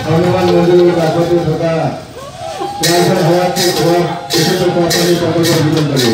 হনুমান মন্দিরের কাছে থাকা রাজধানী হওয়াতে বিশেষ কোম্পানি প্রকল্প অভিযান করে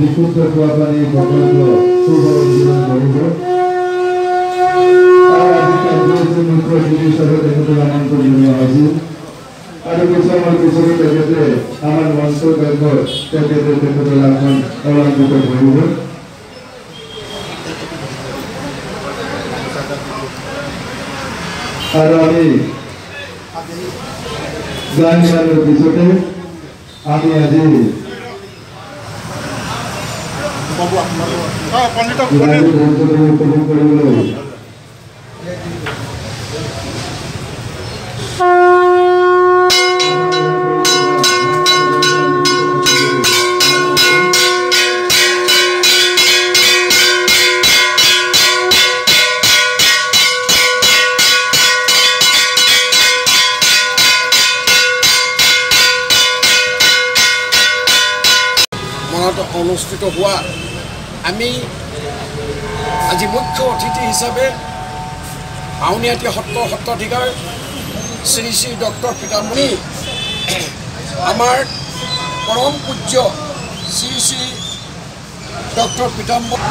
বিশুদ্ধ কুয়াপানি প্রকল্প সুযোজন করিব মুখ্য চিকিৎসক তেখেতক আমন্ত্রণ জনোৱা হৈছিল আৰু কিছু আমাৰ পিছৰে তেখেতে আমাৰ মঞ্চ কাৰ্যত তেখেতক এখন অলংকৃত কৰিব আৰু আমি গান গানৰ পিছতে আমি আজি অনুষ্ঠিত হোৱা আমি আজি মুখ্য অতিথি হিচাপে আউনীআটী সত্ৰাধিকাৰ শ্ৰী শ্ৰী ডক্টৰ পিতাম্বৰী আমাৰ পৰম পূজ্য শ্ৰী শ্ৰী ডক্টৰ পিতাম্বৰী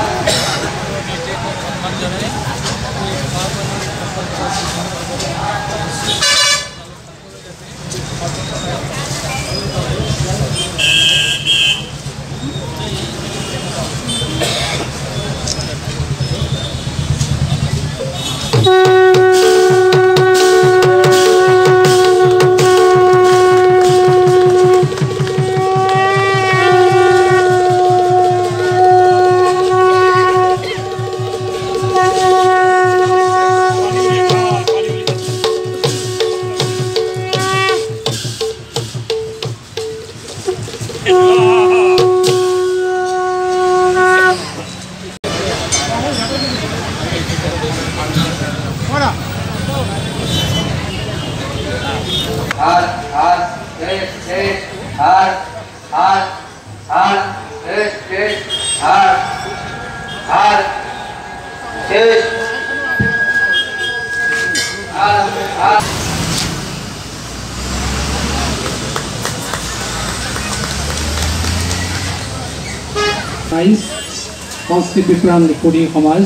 সংস্কৃতি প্ৰাণ লিখনি সমাজ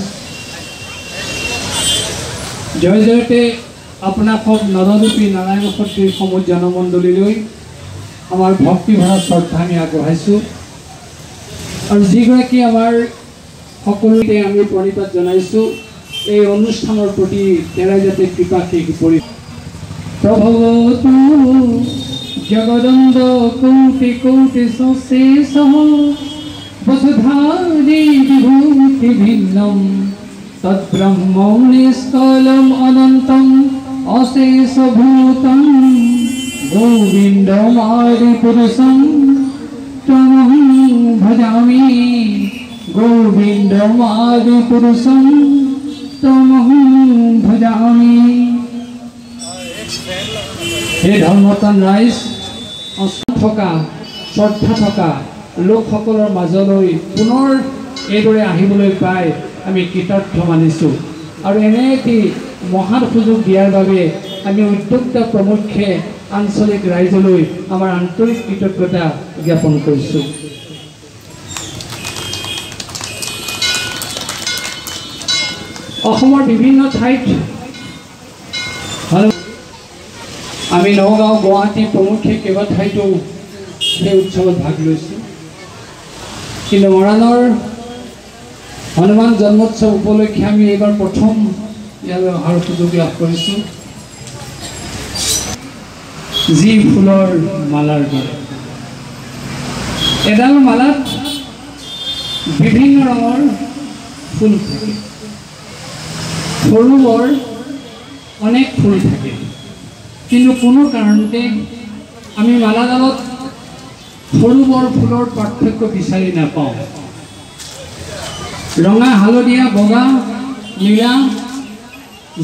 জয় জয়তে আপোনাক নৰৰূপী নাৰায়ণ সদৃশ সমুদ জনমণ্ডলীলৈ আমাৰ ভক্তিভৰা শ্ৰদ্ধা আমি আগবঢ়াইছোঁ আৰু যিগৰাকী আমাৰ সকলোকে আমি প্ৰণিপাত জনাইছোঁ এই অনুষ্ঠানৰ প্ৰতি তেৰাই যাতে কৃপা শেষ পৰি প্ৰভৱতু জগদণ্ড কৌটি কৌটি সশেষ वसुधारी विभूति भिन्नम तद्ब्रह्म निष्कलम अनंतम अशेष भूतम गोविंदम आदि पुरुषम तमहं भजामि गोविंदम आदि पुरुषम तमहं भजामि। हे धर्मतन राइज থকা শ্ৰদ্ধা থকা লোকসকলৰ মাজলৈ পুনৰ এইদৰে আহিবলৈ পাই আমি কৃতজ্ঞ মানিছোঁ আৰু এনে এটি মহান সুযোগ দিয়াৰ বাবে আমি উদ্যোক্তা প্ৰমুখ্যে আঞ্চলিক ৰাইজলৈ আমাৰ আন্তৰিক কৃতজ্ঞতা জ্ঞাপন কৰিছোঁ। অসমৰ বিভিন্ন ঠাইত আমি নগাঁও গুৱাহাটী প্ৰমুখ্যে কেইবা ঠাইতো সেই উৎসৱত ভাগ লৈছোঁ কিন্তু মৰাণৰ হনুমান জন্মোৎসৱ উপলক্ষে আমি এইবাৰ প্ৰথম ইয়ালৈ অহাৰ সুযোগ লাভ কৰিছোঁ। যি ফুলৰ মালাৰ দৰে এডাল মালাত বিভিন্ন ৰঙৰ ফুল থাকে, সৰু বৰ অনেক ফুল থাকে, কিন্তু কোনো কাৰণতে আমি মালাডালত সৰু বৰ ফুলৰ পাৰ্থক্য বিচাৰি নাপাওঁ। ৰঙা, হালধীয়া, বগা, নীলা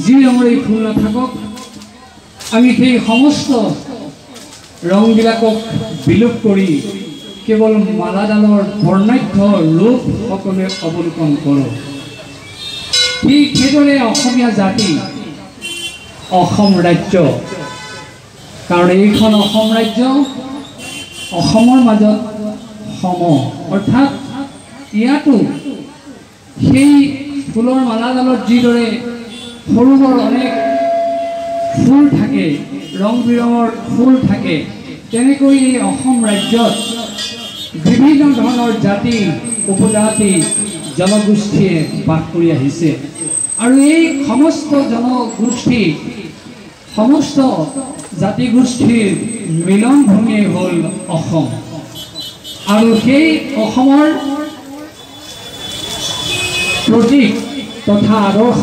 যি ৰঙৰেই ফুল নাথাকক, আমি সেই সমস্ত ৰংবিলাকক বিলোপ কৰি কেৱল মালাডালৰ বৰ্ণাঢ্য ৰূপ সকলোৱে অৱলোকন কৰোঁ। ঠিক সেইদৰে অসমীয়া জাতি, অসম ৰাজ্য, কাৰণ এইখন অসম ৰাজ্য অসমৰ মাজত সম, অৰ্থাৎ ইয়াতো সেই ফুলৰ মালাডালত যিদৰে সৰু বৰ অনেক ফুল থাকে, ৰং বিৰঙৰ ফুল থাকে, তেনেকৈ এই অসম ৰাজ্যত বিভিন্ন ধৰণৰ জাতি, উপজাতি, জনগোষ্ঠীয়ে বাস কৰি আহিছে। আৰু এই সমস্ত জনগোষ্ঠী, সমস্ত জাতিগোষ্ঠীৰ মিলনভূমি হ'ল অসম। আৰু সেই অসমৰ প্ৰতীক তথা আদৰ্শ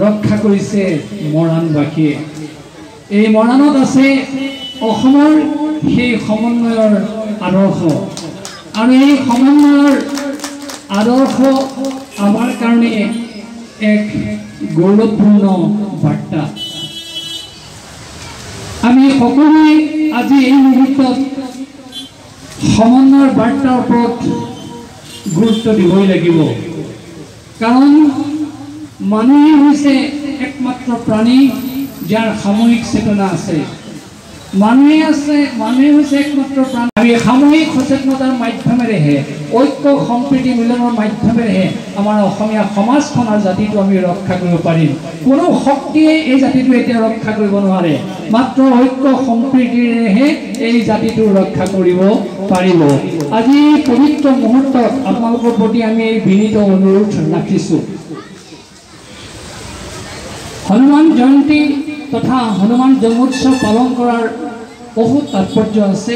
ৰক্ষা কৰিছে মৰাণবাসীয়ে। এই মৰাণত আছে অসমৰ সেই সমন্বয়ৰ আদৰ্শ, আৰু এই সমন্বয়ৰ আদৰ্শ আমাৰ কাৰণে এক গৌৰৱপূৰ্ণ বাৰ্তা। আমি সকলোৱে আজি এই মুহূৰ্তত সমন্বয়ৰ বাৰ্তাৰ ওপৰত গুৰুত্ব দিবই লাগিব, কাৰণ মানুহে হৈছে একমাত্ৰ প্ৰাণী যাৰ সামূহিক চেতনা আছে। মানুহে হৈছে একমাত্ৰ প্ৰাণী। আমি সামূহিক সচেতনতাৰ মাধ্যমেৰেহে, ঐক্য সম্প্ৰীতি মিলনৰ মাধ্যমেৰেহে আমাৰ অসমীয়া সমাজখন আৰু জাতিটো আমি ৰক্ষা কৰিব পাৰিম। কোনো শক্তিয়ে এই জাতিটো এতিয়া ৰক্ষা কৰিব নোৱাৰে, মাত্ৰ ঐক্য সম্প্ৰীতিৰেহে এই জাতিটো ৰক্ষা কৰিব পাৰিব। আজি পবিত্ৰ মুহূৰ্তত আপোনালোকৰ প্ৰতি আমি এই বিনীত অনুৰোধ ৰাখিছোঁ। হনুমান জয়ন্তী তথা হনুমান জন্মোৎসৱ পালন কৰাৰ বহুত তাৎপৰ্য আছে।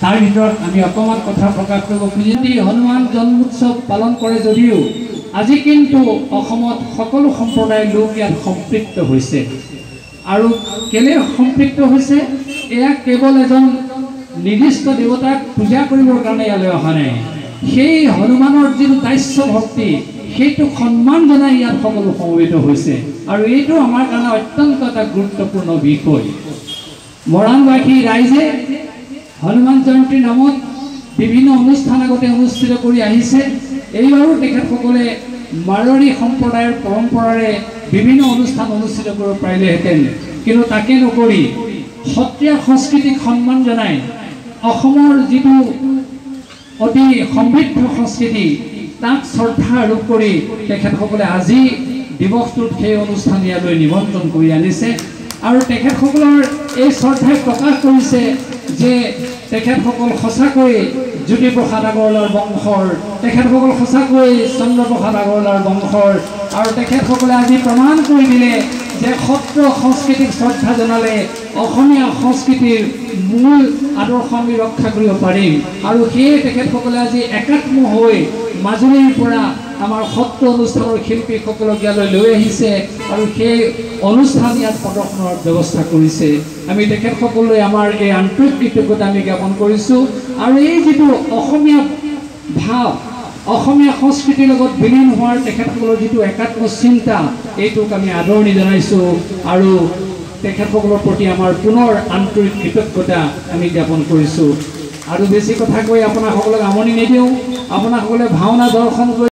তাৰ ভিতৰত আমি অকণমান কথা প্ৰকাশ কৰিব খুজিছোঁ। হনুমান জন্মোৎসৱ পালন কৰে যদিও আজি কিন্তু অসমত সকলো সম্প্ৰদায়ৰ লোক ইয়াত সম্পৃক্ত হৈছে। আৰু কেলে সম্পৃক্ত হৈছে, এয়া কেৱল এজন নিৰ্দিষ্ট দেৱতাক পূজা কৰিবৰ কাৰণে ইয়ালৈ অহা নাই। সেই হনুমানৰ যিটো দাস্য ভক্তি, সেইটো সন্মান জনাই ইয়াত সকলো সমবেত হৈছে। আৰু এইটো আমাৰ কাৰণে অত্যন্ত এটা গুৰুত্বপূৰ্ণ বিষয়। মৰাণবাসী ৰাইজে হনুমান জয়ন্তীৰ নামত বিভিন্ন অনুষ্ঠান আগতে অনুষ্ঠিত কৰি আহিছে। এইবাৰো তেখেতসকলে মাৰোৱাৰী সম্প্ৰদায়ৰ পৰম্পৰাৰে বিভিন্ন অনুষ্ঠান অনুষ্ঠিত কৰিব পাৰিলেহেঁতেন, কিন্তু তাকে নকৰি সত্ৰীয়া সংস্কৃতিক সন্মান জনাই অসমৰ যিটো অতি সমৃদ্ধ সংস্কৃতি তাক শ্ৰদ্ধা আৰোপ কৰি তেখেতসকলে আজি দিৱসটোত সেই অনুষ্ঠান ইয়ালৈ নিমন্ত্ৰণ কৰি আনিছে। আৰু তেখেতসকলৰ এই শ্ৰদ্ধাই প্ৰকাশ কৰিছে যে তেখেতসকল সঁচাকৈ জ্যোতিপ্ৰসাদ আগৰৱালাৰ বংশৰ, তেখেতসকল সঁচাকৈ চন্দ্ৰপ্ৰসাদ আগৰৱালাৰ বংশৰ। আৰু তেখেতসকলে আজি প্ৰমাণ কৰি দিলে যে সত্ৰ সংস্কৃতিক শ্ৰদ্ধা জনালে অসমীয়া সংস্কৃতিৰ মূল আদৰ্শ আমি ৰক্ষা কৰিব পাৰিম। আৰু সেয়ে তেখেতসকলে আজি একাত্ম হৈ মাজুলীৰ পৰা আমাৰ সত্ৰ অনুষ্ঠানৰ শিল্পীসকলক ইয়ালৈ লৈ আহিছে আৰু সেই অনুষ্ঠান ইয়াত প্ৰদৰ্শনৰ ব্যৱস্থা কৰিছে। আমি তেখেতসকললৈ আমাৰ এই আন্তৰিক কৃতজ্ঞতা আমি জ্ঞাপন কৰিছোঁ। আৰু এই যিটো অসমীয়া ভাৱ, অসমীয়া সংস্কৃতিৰ লগত বিলীন হোৱাৰ তেখেতসকলৰ যিটো একাত্ম চিন্তা, এইটোক আমি আদৰণি জনাইছোঁ। আৰু তেখেতসকলৰ প্ৰতি আমাৰ পুনৰ আন্তৰিক কৃতজ্ঞতা আমি জ্ঞাপন কৰিছোঁ। আৰু বেছি কথা কৈ আপোনাসকলক আমনি নিদিওঁ। আপোনাসকলে ভাওনা দৰ্শন কৰি